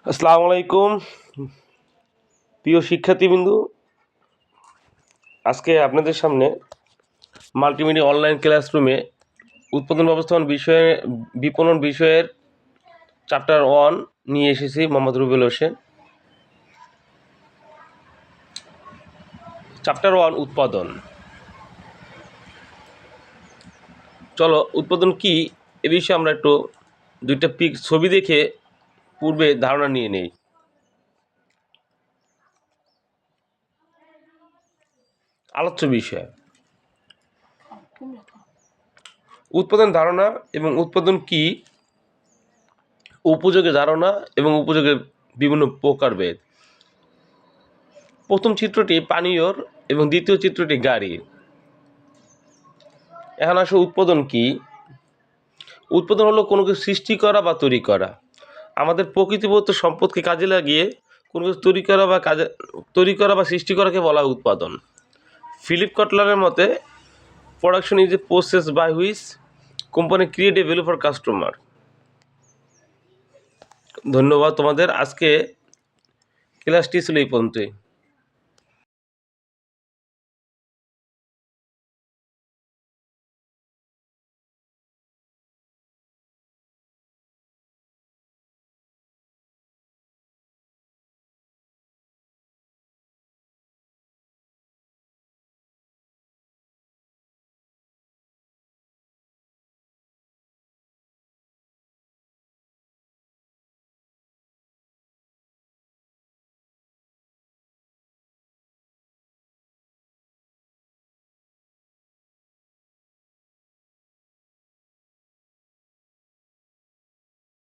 আসসালামু আলাইকুম প্রিয় শিক্ষার্থীবৃন্দু। আজকে আপনাদের সামনে মাল্টিমিডিয়া অনলাইন ক্লাসরুমে উৎপাদন ব্যবস্থাপন বিষয়ে বিপণন বিষয়ের চ্যাপ্টার 1 নিয়ে এসেছি। মোহাম্মদ রুবেল হোসেন। চ্যাপ্টার 1 উৎপাদন। চলো উৎপাদন কি এ বিষয়ে আমরা একটু দুইটা ছবি দেখে পূর্বে ধারণা নিয়ে নেই। আলোচ্য বিষয় উৎপাদন ধারণা এবং উৎপাদন কি, উপযোগের ধারণা এবং উপযোগের বিভিন্ন প্রকারভেদ। প্রথম চিত্রটি পানীয়র এবং দ্বিতীয় চিত্রটি গাড়ির। এখন আসলে উৎপাদন কি? উৎপাদন হলো কোনো কিছু সৃষ্টি করা বা তৈরি করা। আমাদের প্রকৃতিদত্ত সম্পদকে কাজে লাগিয়ে কোনো কিছু তৈরি করা বা সৃষ্টি করাকে বলা হয় উৎপাদন। ফিলিপ কটলারের মতে production is a process by which company create a value for customer. ধন্যবাদ তোমাদের। আজকে ক্লাসটি ছিল এই পর্যন্তই।